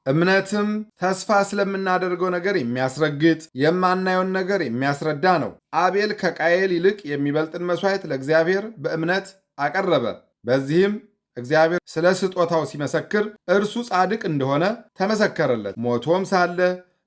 እምነትም ተስፋ ስለምናደርገው ነገር የሚያስረግጥ የማናየውን ነገር የሚያስረዳ ነው። አቤል ከቃየል ይልቅ የሚበልጥን መሥዋዕት ለእግዚአብሔር በእምነት አቀረበ። በዚህም እግዚአብሔር ስለ ስጦታው ሲመሰክር እርሱ ጻድቅ እንደሆነ ተመሰከረለት። ሞቶም ሳለ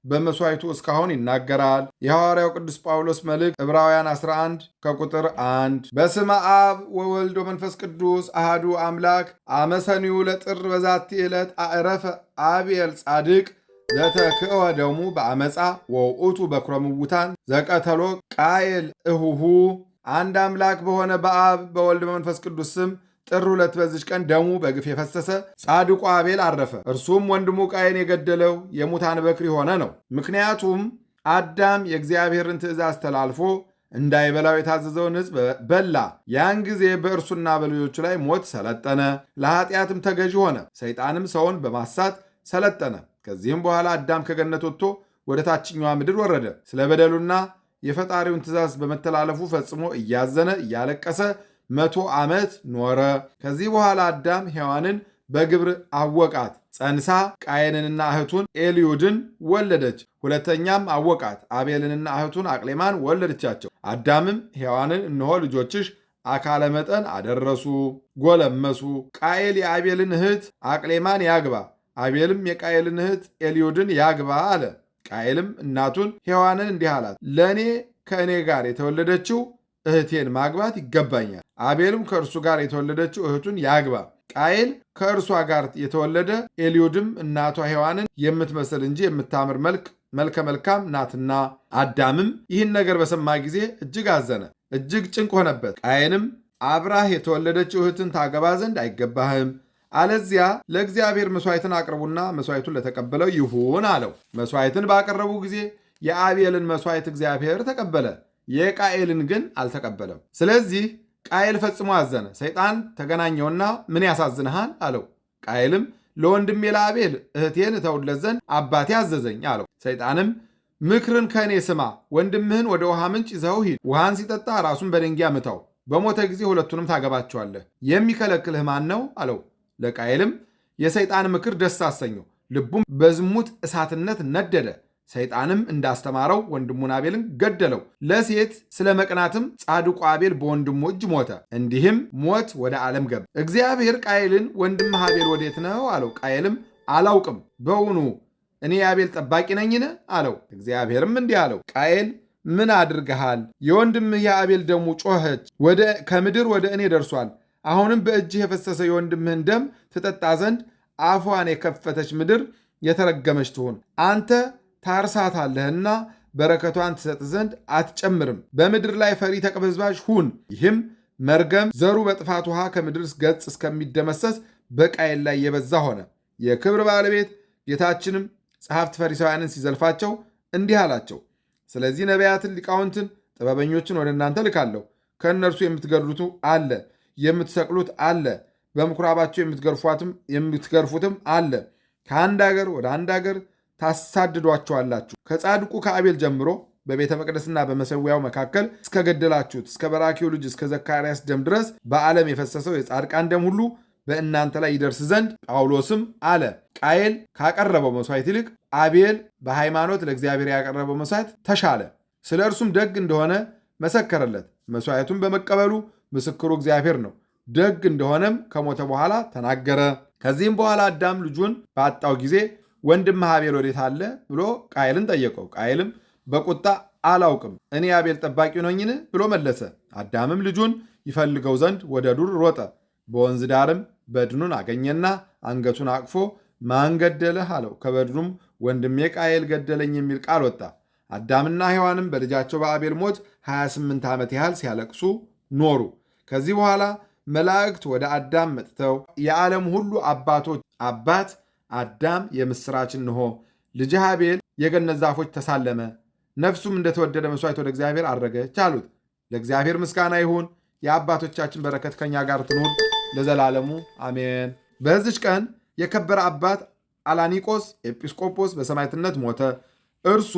በመሥዋዕቱ እስካሁን ይናገራል። የሐዋርያው ቅዱስ ጳውሎስ መልእክት ዕብራውያን 11 ከቁጥር 1 በስመ አብ ወወልድ ወመንፈስ ቅዱስ አሃዱ አምላክ አመሰኒው ለጥር በዛቲ ዕለት አዕረፈ አቤል ጻድቅ ዘተክእወ ደሙ በአመፃ ወውእቱ በኵረ ምውታን ዘቀተሎ ቃየል እሁሁ። አንድ አምላክ በሆነ በአብ በወልድ በመንፈስ ቅዱስ ስም ጥር 2 በዚች ቀን ደሙ በግፍ የፈሰሰ ጻድቁ አቤል አረፈ። እርሱም ወንድሙ ቃየን የገደለው የሙታን በክር የሆነ ነው። ምክንያቱም አዳም የእግዚአብሔርን ትእዛዝ ተላልፎ እንዳይበላው የታዘዘውን ዕፅ በላ። ያን ጊዜ በእርሱና በልጆቹ ላይ ሞት ሰለጠነ፣ ለኃጢአትም ተገዢ ሆነ። ሰይጣንም ሰውን በማሳት ሰለጠነ። ከዚህም በኋላ አዳም ከገነት ወጥቶ ወደ ታችኛዋ ምድር ወረደ። ስለ በደሉና የፈጣሪውን ትእዛዝ በመተላለፉ ፈጽሞ እያዘነ እያለቀሰ 100 ዓመት ኖረ። ከዚህ በኋላ አዳም ሔዋንን በግብር አወቃት። ጸንሳ ቃየንንና እህቱን ኤልዩድን ወለደች። ሁለተኛም አወቃት፣ አቤልንና እህቱን አቅሌማን ወለደቻቸው። አዳምም ሔዋንን እነሆ ልጆችሽ አካለ መጠን አደረሱ፣ ጎለመሱ። ቃየል የአቤልን እህት አቅሌማን ያግባ፣ አቤልም የቃየልን እህት ኤልዩድን ያግባ አለ። ቃየልም እናቱን ሔዋንን እንዲህ አላት፣ ለእኔ ከእኔ ጋር የተወለደችው እህቴን ማግባት ይገባኛል። አቤልም ከእርሱ ጋር የተወለደችው እህቱን ያግባ። ቃየል ከእርሷ ጋር የተወለደ ኤልዩድም እናቷ ሔዋንን የምትመስል እንጂ የምታምር መልከ መልካም ናትና። አዳምም ይህን ነገር በሰማ ጊዜ እጅግ አዘነ፣ እጅግ ጭንቅ ሆነበት። ቃየንም አብራህ የተወለደችው እህትን ታገባ ዘንድ አይገባህም፣ አለዚያ ለእግዚአብሔር መሥዋዕትን አቅርቡና መሥዋዕቱን ለተቀበለው ይሁን አለው። መሥዋዕትን ባቀረቡ ጊዜ የአቤልን መሥዋዕት እግዚአብሔር ተቀበለ፣ የቃየልን ግን አልተቀበለም። ስለዚህ ቃየል ፈጽሞ አዘነ። ሰይጣን ተገናኘውና ምን ያሳዝንሃል አለው። ቃየልም ለወንድሜ ለአቤል እህቴን እተውለት ዘንድ አባቴ አዘዘኝ አለው። ሰይጣንም ምክርን ከእኔ ስማ፣ ወንድምህን ወደ ውሃ ምንጭ ይዘው ሂድ፣ ውሃን ሲጠጣ ራሱን በድንጋይ ምታው፣ በሞተ ጊዜ ሁለቱንም ታገባቸዋለህ፣ የሚከለክልህ ማን ነው አለው። ለቃየልም የሰይጣን ምክር ደስ አሰኘው፣ ልቡም በዝሙት እሳትነት ነደደ። ሰይጣንም እንዳስተማረው ወንድሙን አቤልን ገደለው። ለሴት ስለ መቅናትም ጻድቁ አቤል በወንድሙ እጅ ሞተ። እንዲህም ሞት ወደ ዓለም ገባ። እግዚአብሔር ቃየልን ወንድምህ አቤል ወዴት ነው አለው። ቃየልም አላውቅም፣ በውኑ እኔ የአቤል ጠባቂ ነኝን አለው። እግዚአብሔርም እንዲህ አለው፣ ቃየል ምን አድርገሃል? የወንድምህ የአቤል ደሙ ጮኸች፣ ከምድር ወደ እኔ ደርሷል። አሁንም በእጅህ የፈሰሰ የወንድምህን ደም ትጠጣ ዘንድ አፏን የከፈተች ምድር የተረገመች ትሁን። አንተ ታርሳታለህና በረከቷን ትሰጥ ዘንድ አትጨምርም። በምድር ላይ ፈሪ ተቅበዝባዥ ሁን። ይህም መርገም ዘሩ በጥፋት ውሃ ከምድር ገጽ እስከሚደመሰስ በቃየል ላይ የበዛ ሆነ። የክብር ባለቤት ጌታችንም ጸሐፍት ፈሪሳውያንን ሲዘልፋቸው እንዲህ አላቸው፣ ስለዚህ ነቢያትን፣ ሊቃውንትን፣ ጥበበኞችን ወደ እናንተ ልካለሁ። ከእነርሱ የምትገድሉት አለ፣ የምትሰቅሉት አለ፣ በምኩራባቸው የምትገርፉትም አለ። ከአንድ አገር ወደ አንድ አገር ታሳድዷቸዋላችሁ። ከጻድቁ ከአቤል ጀምሮ በቤተ መቅደስና በመሠዊያው መካከል እስከገደላችሁት እስከ በራኪው ልጅ እስከ ዘካርያስ ደም ድረስ በዓለም የፈሰሰው የጻድቃን ደም ሁሉ በእናንተ ላይ ይደርስ ዘንድ ጳውሎስም አለ። ቃየል ካቀረበው መሥዋዕት ይልቅ አቤል በሃይማኖት ለእግዚአብሔር ያቀረበው መሥዋዕት ተሻለ። ስለ እርሱም ደግ እንደሆነ መሰከረለት። መሥዋዕቱን በመቀበሉ ምስክሩ እግዚአብሔር ነው። ደግ እንደሆነም ከሞተ በኋላ ተናገረ። ከዚህም በኋላ አዳም ልጁን ባጣው ጊዜ ወንድምህ አቤል ወዴት አለ ብሎ ቃየልን ጠየቀው። ቃየልም በቁጣ አላውቅም፣ እኔ የአቤል ጠባቂ ነኝን ብሎ መለሰ። አዳምም ልጁን ይፈልገው ዘንድ ወደ ዱር ሮጠ። በወንዝ ዳርም በድኑን አገኘና አንገቱን አቅፎ ማን ገደለህ አለው። ከበድኑም ወንድሜ ቃየል ገደለኝ የሚል ቃል ወጣ። አዳምና ሔዋንም በልጃቸው በአቤል ሞት 28 ዓመት ያህል ሲያለቅሱ ኖሩ። ከዚህ በኋላ መላእክት ወደ አዳም መጥተው የዓለም ሁሉ አባቶች አባት አዳም የምሥራች እንሆ ልጅህ አቤል የገነት ዛፎች ተሳለመ፣ ነፍሱም እንደተወደደ መሥዋዕት ወደ እግዚአብሔር አረገች አሉት። ለእግዚአብሔር ምስጋና ይሁን፣ የአባቶቻችን በረከት ከኛ ጋር ትኑር ለዘላለሙ አሜን። በዚች ቀን የከበረ አባት አላኒቆስ ኤጲስቆጶስ በሰማዕትነት ሞተ። እርሱ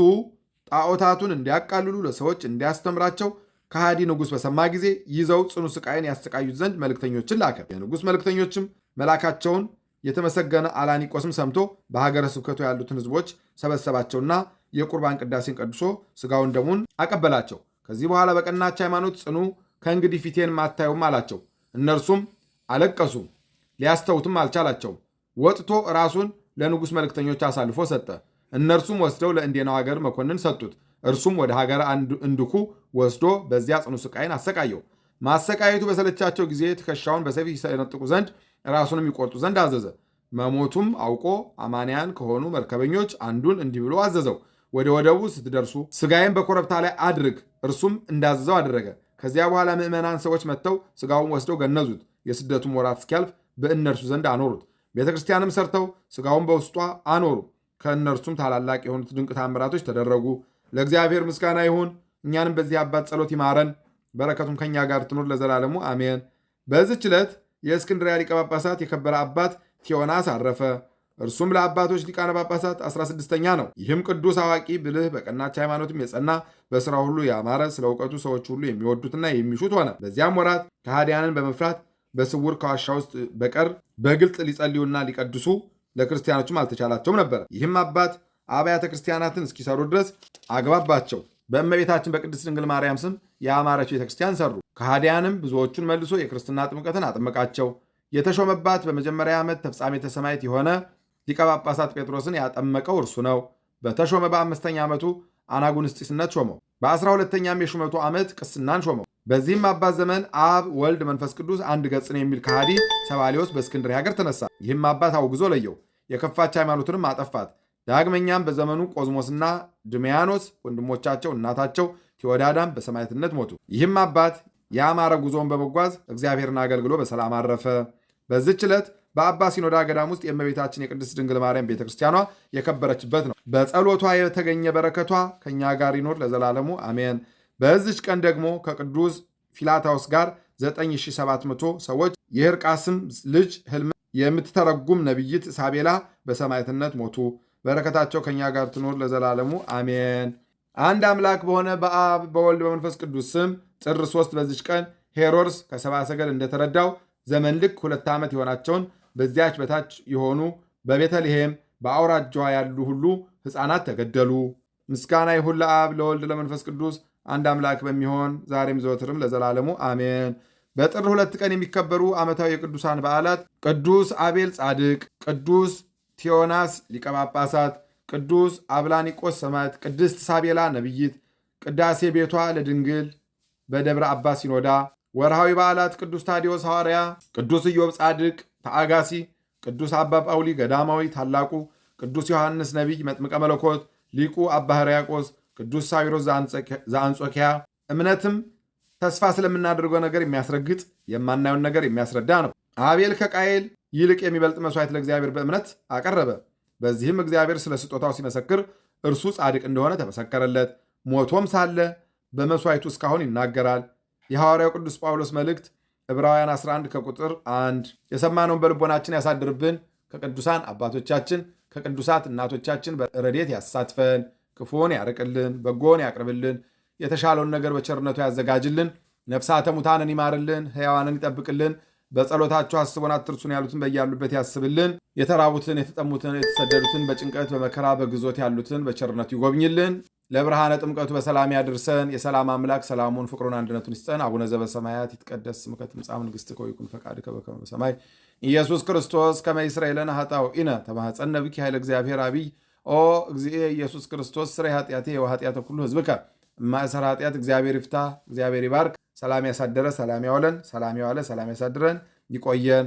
ጣዖታቱን እንዲያቃልሉ ለሰዎች እንዲያስተምራቸው ከሃዲ ንጉሥ በሰማ ጊዜ ይዘው ጽኑ ስቃይን ያሰቃዩት ዘንድ መልእክተኞችን ላከ። የንጉሥ መልእክተኞችም መላካቸውን የተመሰገነ አላኒቆስም ሰምቶ በሀገረ ስብከቱ ያሉትን ሕዝቦች ሰበሰባቸውና የቁርባን ቅዳሴን ቀድሶ ሥጋውን ደሙን አቀበላቸው። ከዚህ በኋላ በቀናች ሃይማኖት ጽኑ፣ ከእንግዲህ ፊቴን አታዩም አላቸው። እነርሱም አለቀሱ፣ ሊያስተውትም አልቻላቸውም። ወጥቶ ራሱን ለንጉሥ መልእክተኞች አሳልፎ ሰጠ። እነርሱም ወስደው ለእንዴናው ሀገር መኮንን ሰጡት። እርሱም ወደ ሀገረ እንድኩ ወስዶ በዚያ ጽኑ ስቃይን አሰቃየው። ማሰቃየቱ በሰለቻቸው ጊዜ ትከሻውን በሰይፍ ይሰነጥቁ ዘንድ ራሱንም ይቆርጡ ዘንድ አዘዘ። መሞቱም አውቆ አማንያን ከሆኑ መርከበኞች አንዱን እንዲህ ብሎ አዘዘው፣ ወደ ወደቡ ስትደርሱ ሥጋዬን በኮረብታ ላይ አድርግ። እርሱም እንዳዘዘው አደረገ። ከዚያ በኋላ ምዕመናን ሰዎች መጥተው ሥጋውን ወስደው ገነዙት። የስደቱም ወራት እስኪያልፍ በእነርሱ ዘንድ አኖሩት። ቤተ ክርስቲያንም ሰርተው ሥጋውን በውስጧ አኖሩ። ከእነርሱም ታላላቅ የሆኑት ድንቅ ታምራቶች ተደረጉ። ለእግዚአብሔር ምስጋና ይሁን። እኛንም በዚህ አባት ጸሎት ይማረን፣ በረከቱም ከእኛ ጋር ትኑር ለዘላለሙ አሜን። በዚህች ዕለት የእስክንድርያ ሊቀ ጳጳሳት የከበረ አባት ቴዎናስ አረፈ። እርሱም ለአባቶች ሊቃነ ጳጳሳት 16ኛ ነው። ይህም ቅዱስ አዋቂ፣ ብልህ፣ በቀናች ሃይማኖትም የጸና በሥራ ሁሉ ያማረ፣ ስለ እውቀቱ ሰዎች ሁሉ የሚወዱትና የሚሹት ሆነ። በዚያም ወራት ከሃዲያንን በመፍራት በስውር ከዋሻ ውስጥ በቀር በግልጥ ሊጸልዩና ሊቀድሱ ለክርስቲያኖችም አልተቻላቸውም ነበር። ይህም አባት አብያተ ክርስቲያናትን እስኪሰሩ ድረስ አግባባቸው። በእመቤታችን በቅድስት ድንግል ማርያም ስም የአማረች ቤተክርስቲያን ሰሩ። ከሃዲያንም ብዙዎቹን መልሶ የክርስትና ጥምቀትን አጠመቃቸው። የተሾመባት በመጀመሪያ ዓመት ተፍጻሜተ ሰማዕት የሆነ ሊቀ ጳጳሳት ጴጥሮስን ያጠመቀው እርሱ ነው። በተሾመ በ5ኛ ዓመቱ አናጉንስጢስነት ሾመው። በ12ኛም የሹመቱ ዓመት ቅስናን ሾመው። በዚህም አባት ዘመን አብ፣ ወልድ፣ መንፈስ ቅዱስ አንድ ገጽ ነው የሚል ከሃዲ ሰባሊዮስ በእስክንድርያ ሀገር ተነሳ። ይህም አባት አውግዞ ለየው፣ የከፋች ሃይማኖትንም አጠፋት። ዳግመኛም በዘመኑ ቆዝሞስና ድሜያኖስ ወንድሞቻቸው እናታቸው ቴዎዳዳም በሰማዕትነት ሞቱ። ይህም አባት የአማረ ጉዞውን በመጓዝ እግዚአብሔርን አገልግሎ በሰላም አረፈ። በዚህች ዕለት በአባ ሲኖዳ ገዳም ውስጥ የእመቤታችን የቅድስት ድንግል ማርያም ቤተክርስቲያኗ የከበረችበት ነው። በጸሎቷ የተገኘ በረከቷ ከእኛ ጋር ይኖር ለዘላለሙ አሜን። በዚች ቀን ደግሞ ከቅዱስ ፊላታዎስ ጋር 9700 ሰዎች የሕርቃስም ልጅ ሕልም የምትተረጉም ነቢይት ሳቤላ በሰማዕትነት ሞቱ። በረከታቸው ከእኛ ጋር ትኖር ለዘላለሙ አሜን። አንድ አምላክ በሆነ በአብ በወልድ በመንፈስ ቅዱስ ስም ጥር 3 በዚች ቀን ሄሮድስ ከሰብአ ሰገል እንደተረዳው ዘመን ልክ 2 ዓመት የሆናቸውን በዚያች በታች የሆኑ በቤተልሔም በአውራጃዋ ያሉ ሁሉ ሕፃናት ተገደሉ። ምስጋና ይሁን ለአብ ለወልድ ለመንፈስ ቅዱስ አንድ አምላክ በሚሆን ዛሬም ዘወትርም ለዘላለሙ አሜን። በጥር 2 ቀን የሚከበሩ ዓመታዊ የቅዱሳን በዓላት ቅዱስ አቤል ጻድቅ፣ ቅዱስ ቴዎናስ ሊቀ ጳጳሳት፣ ቅዱስ አብላኒቆስ ሰማዕት፣ ቅድስት ሳቤላ ነቢይት፣ ቅዳሴ ቤቷ ለድንግል በደብረ አባ ሲኖዳ። ወርሃዊ በዓላት ቅዱስ ታዲዮስ ሐዋርያ፣ ቅዱስ ኢዮብ ጻድቅ ተአጋሲ፣ ቅዱስ አባ ጳውሊ ገዳማዊ ታላቁ፣ ቅዱስ ዮሐንስ ነቢይ መጥምቀ መለኮት፣ ሊቁ አባ ሕርያቆስ፣ ቅዱስ ሳዊሮስ ዘአንጾኪያ። እምነትም ተስፋ ስለምናደርገው ነገር የሚያስረግጥ የማናየውን ነገር የሚያስረዳ ነው። አቤል ከቃየል ይልቅ የሚበልጥ መሥዋዕት ለእግዚአብሔር በእምነት አቀረበ። በዚህም እግዚአብሔር ስለ ስጦታው ሲመሰክር እርሱ ጻድቅ እንደሆነ ተመሰከረለት። ሞቶም ሳለ በመሥዋዕቱ እስካሁን ይናገራል። የሐዋርያው ቅዱስ ጳውሎስ መልእክት ዕብራውያን 11 ከቁጥር 1። የሰማነውን በልቦናችን ያሳድርብን። ከቅዱሳን አባቶቻችን ከቅዱሳት እናቶቻችን በረድኤት ያሳትፈን። ክፉን ያርቅልን፣ በጎን ያቅርብልን፣ የተሻለውን ነገር በቸርነቱ ያዘጋጅልን። ነፍሳተ ሙታንን ይማርልን፣ ሕያዋንን ይጠብቅልን። በጸሎታችሁ አስቦን አትርሱን ያሉትን በያሉበት ያስብልን። የተራቡትን፣ የተጠሙትን፣ የተሰደዱትን በጭንቀት በመከራ በግዞት ያሉትን በቸርነቱ ይጎብኝልን። ለብርሃነ ጥምቀቱ በሰላም ያድርሰን። የሰላም አምላክ ሰላሙን፣ ፍቅሩን፣ አንድነቱን ይስጠን። አቡነ ዘበሰማያት ይትቀደስ ስምከ ትምጻእ መንግሥትከ ወይኩን ፈቃድከ በከመ በሰማይ ኢየሱስ ክርስቶስ ከመ ይስረይ ለነ ኃጣውኢነ ተማኅፀነ ብኪ ኃይለ እግዚአብሔር አብይ ኦ እግዚእ ኢየሱስ ክርስቶስ ስረይ ኃጢአቴ ወኃጢአተ ኩሉ ሕዝብከ እማእሰረ ኃጢአት እግዚአብሔር ይፍታ። እግዚአብሔር ይባርክ። ሰላም ያሳደረ ሰላም ያውለን፣ ሰላም ያዋለ ሰላም ያሳድረን። ይቆየን።